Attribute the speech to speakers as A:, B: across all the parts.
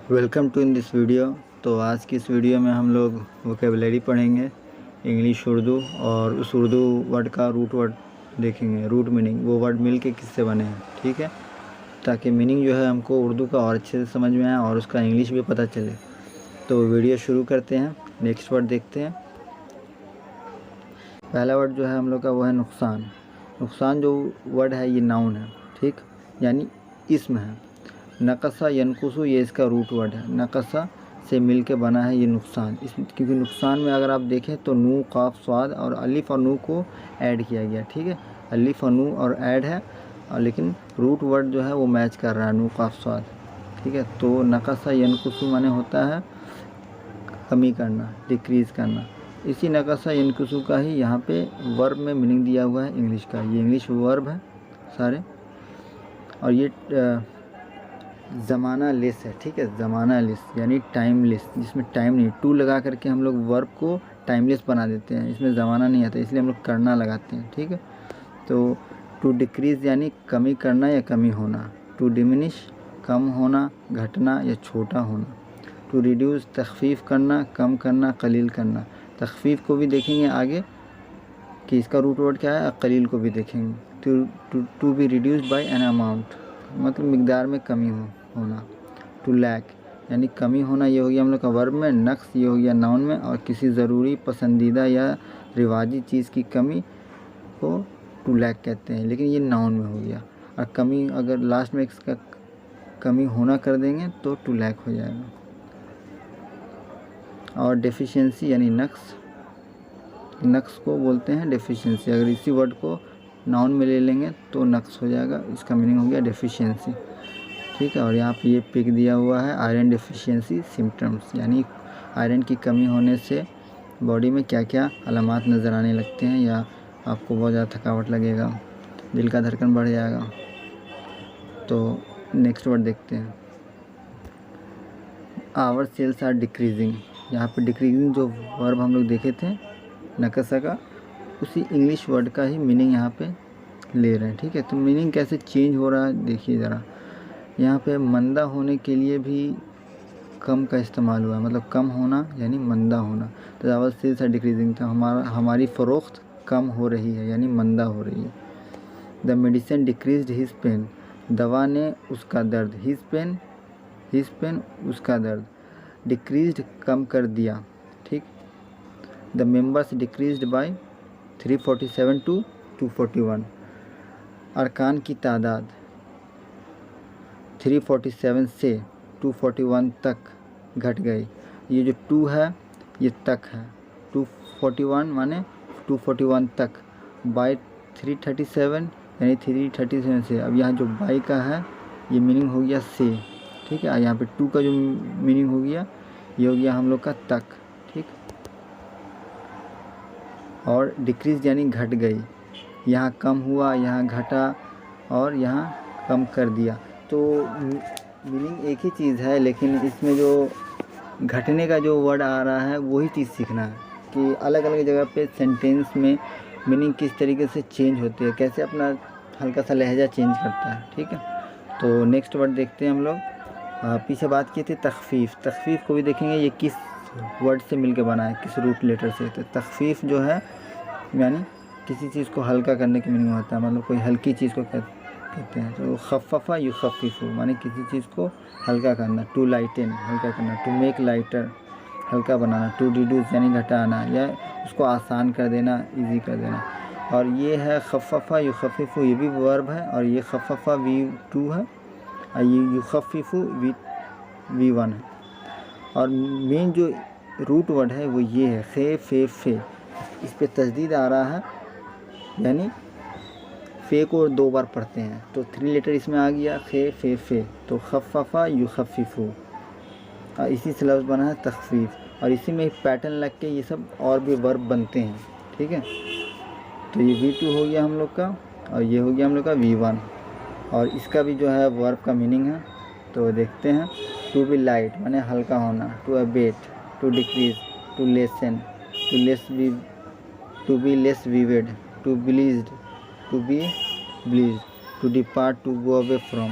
A: Welcome to in this video. तो आज की इस वीडियो में हम लोग वोकेबलरी पढ़ेंगे, इंग्लिश उर्दू, और उस उर्दू वर्ड का रूट वर्ड देखेंगे, रूट मीनिंग, वो वर्ड मिल के किससे बने हैं, ठीक है, ताकि मीनिंग जो है हमको उर्दू का और अच्छे से समझ में आए और उसका इंग्लिश भी पता चले। तो वीडियो शुरू करते हैं। नेक्स्ट वर्ड देखते हैं। पहला वर्ड जो है हम लोग का वो है नुकसान। नुकसान जो वर्ड है ये नाउन है, ठीक, यानी इसम है। नक़सा यनकुसु ये इसका रूट वर्ड है। नक़सा से मिल के बना है ये नुकसान। इस क्योंकि नुकसान में अगर आप देखें तो नू, काफ, स्वाद और अलिफ और नू को ऐड किया गया, ठीक है, अलिफ और नू और ऐड है, और लेकिन रूट वर्ड जो है वो मैच कर रहा है, नू, काफ, स्वाद, ठीक है। तो नक़सा यनकुसु माने होता है कमी करना, डिक्रीज़ करना। इसी नक़सा यनकुसु का ही यहाँ पे वर्ब में मीनिंग दिया हुआ है इंग्लिश का। ये इंग्लिश वर्ब है सारे, और ये ज़माना लेस है, ठीक है, ज़माना लेस यानी टाइमलेस, जिसमें टाइम नहीं। टू लगा करके हम लोग वर्ब को टाइमलेस बना देते हैं, इसमें ज़माना नहीं आता, इसलिए हम लोग करना लगाते हैं, ठीक है। तो टू डिक्रीज़ यानी कमी करना या कमी होना। टू डिमिनिश कम होना, घटना या छोटा होना। टू रिड्यूस तख़फ़ीफ़ करना, कम करना, कलील करना। तख़फ़ीफ़ को भी देखेंगे आगे कि इसका रूट वर्ड क्या है, कलील को भी देखेंगे। To be reduce by an amount, मतलब मिक़दार में कमी होना। टू लैक यानी कमी होना, ये हो गया हम लोग का वर्ब में। नक्स ये हो गया नाउन में, और किसी ज़रूरी, पसंदीदा या रिवाजी चीज़ की कमी को टू लैक कहते हैं, लेकिन ये नाउन में हो गया। और कमी अगर लास्ट में इसका कमी होना कर देंगे तो टू लैक हो जाएगा। और डेफिशिएंसी यानी नक्स, नक्स को बोलते हैं डेफिशिएंसी। अगर इसी वर्ड को नाउन में ले लेंगे तो नक्स हो जाएगा, इसका मीनिंग हो गया डेफिशिएंसी, ठीक है। और यहाँ पे ये पिक दिया हुआ है आयरन डेफिशिएंसी सिम्टम्स, यानी आयरन की कमी होने से बॉडी में क्या क्या अलामात नज़र आने लगते हैं, या आपको बहुत ज़्यादा थकावट लगेगा, दिल का धड़कन बढ़ जाएगा। तो नेक्स्ट वर्ड देखते हैं। Our sales are decreasing. यहाँ पे डिक्रीजिंग जो वर्ब हम लोग देखे थे नक़सा का, उसी इंग्लिश वर्ड का ही मीनिंग यहाँ पे ले रहे हैं, ठीक है। तो मीनिंग कैसे चेंज हो रहा है देखिए ज़रा। यहाँ पे मंदा होने के लिए भी कम का इस्तेमाल हुआ है, मतलब कम होना यानी मंदा होना। तो आवर सेल्स आर डिक्रीजिंग, तो हमारी फ़रोख्त कम हो रही है यानी मंदा हो रही है। The medicine decreased his pain, दवा ने उसका दर्द, हिज पेन उसका दर्द, डिक्रीज्ड कम कर दिया, ठीक। The members decreased by 347 to 241, अरकान की तादाद 347 से 241 तक घट गई। ये जो 2 है ये तक है, 241 माने 241 तक, बाय 337 यानी 337 से। अब यहाँ जो बाई का है ये मीनिंग हो गया से, ठीक है। यहाँ पे 2 का जो मीनिंग हो गया ये हो गया हम लोग का तक, ठीक। और डिक्रीज यानी घट गई, यहाँ कम हुआ, यहाँ घटा, और यहाँ कम कर दिया। तो मीनिंग एक ही चीज़ है, लेकिन इसमें जो घटने का जो वर्ड आ रहा है वही चीज़ सीखना है कि अलग अलग जगह पे सेंटेंस में मीनिंग किस तरीके से चेंज होती है, कैसे अपना हल्का सा लहजा चेंज करता है, ठीक है। तो नेक्स्ट वर्ड देखते हैं हम लोग। पीछे बात की थी तख़फ़ीफ़, तख़फ़ीफ़ को भी देखेंगे ये किस वर्ड से मिलके बना है, किस रूट लेटर से। तो तख़फ़ीफ़ जो है यानी किसी चीज़ को हल्का करने की मीनिंग होता है, मतलब कोई हल्की चीज़ को कहते हैं। तो ख़फ़फ़ा युख़फ़िफ़ु माने किसी चीज़ को हल्का करना। टू लाइटन हल्का करना, टू मेक लाइटर हल्का बनाना, टू रिड्यूस यानी घटाना या उसको आसान कर देना, इजी कर देना। और ये है ख़फ़फ़ा युख़फ़िफ़ु, ये भी वर्ब है, और ये ख़फ़फ़ा V2 है, और ये युख़फ़िफ़ु V1 है। और मेन जो रूट वर्ड है वो ये है खे, फे। इस पे तजदीद आ रहा है, यानी फे को 2 बार पढ़ते हैं, तो 3 लेटर इसमें आ गया, खे, फे। तो ख़फ़फ़ा युख़फ़िफ़ु, इसी से लफ्ज़ बना है तख़फ़ीफ़। और इसी में पैटर्न लग के ये सब और भी वर्ब बनते हैं, ठीक है। तो ये V2 हो गया हम लोग का, और ये हो गया हम लोग का V1, और इसका भी जो है वर्ब का मीनिंग है। तो देखते हैं। टू बी लाइट माने हल्का होना, to abate, to decrease, to lessen, to be less vivid, to bleached, to be bleached, to depart, to go away from.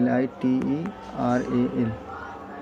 A: LITERAL.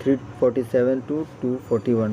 A: 347 to 241.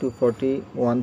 A: 241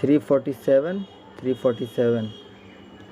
A: 347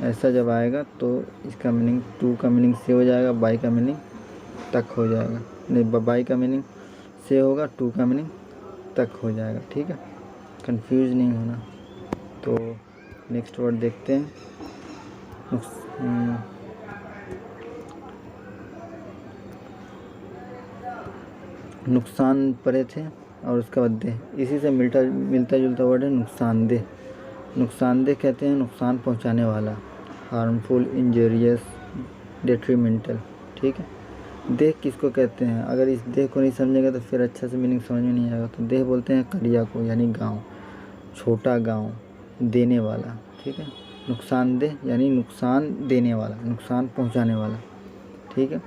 A: ऐसा जब आएगा तो इसका मीनिंग टू का मीनिंग से हो जाएगा, बाई का मीनिंग तक हो जाएगा, नहीं बाई का मीनिंग से होगा, टू का मीनिंग तक हो जाएगा। ठीक है, कंफ्यूज नहीं होना। तो नेक्स्ट वर्ड देखते हैं। नुकसान परे थे और उसका बाद देह, इसी से मिलता जुलता वर्ड है नुकसानदेह। नुकसानदेह कहते हैं नुकसान पहुंचाने वाला, हार्मफुल, इंजरियस, डेट्रीमेंटल। ठीक है, देह किसको कहते हैं? अगर इस देह को नहीं समझेगा तो फिर अच्छा से मीनिंग समझ में नहीं आएगा। तो देह बोलते हैं करिया को, यानी गांव, छोटा गांव, देने वाला। ठीक है, नुकसानदेह यानी नुकसान देने वाला, नुकसान पहुंचाने वाला। ठीक है,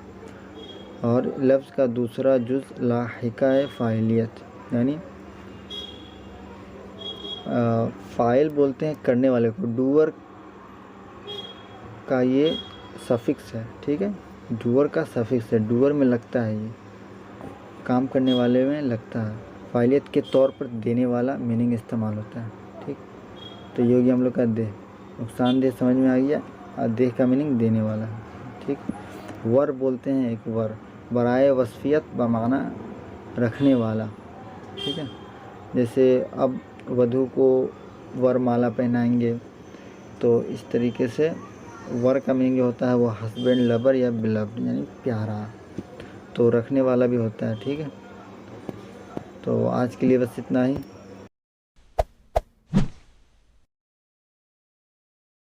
A: और लफ्ज़ का दूसरा जुज़ लाहिका फ़ाइलियत, यानी फ़ाइल बोलते हैं करने वाले को, डूअर का ये सफिक्स है। ठीक है, डूअर का सफिक्स है, डूअर में लगता है, ये काम करने वाले में लगता है। फ़ाइलियत के तौर पर देने वाला मीनिंग इस्तेमाल होता है। ठीक, तो ये हो गया हम लोग का देह। नुकसानदेह समझ में आ गया, और देह का मीनिंग देने वाला है। ठीक, वर बोलते हैं एक वर, बराए वस्फियत बमाना रखने वाला। ठीक है, जैसे अब वधू को वरमाला पहनाएंगे, तो इस तरीके से वर का मीनिंग जो होता है वो हस्बैंड, लवर या बिलव्ड यानी प्यारा, तो रखने वाला भी होता है। ठीक है, तो आज के लिए बस इतना ही।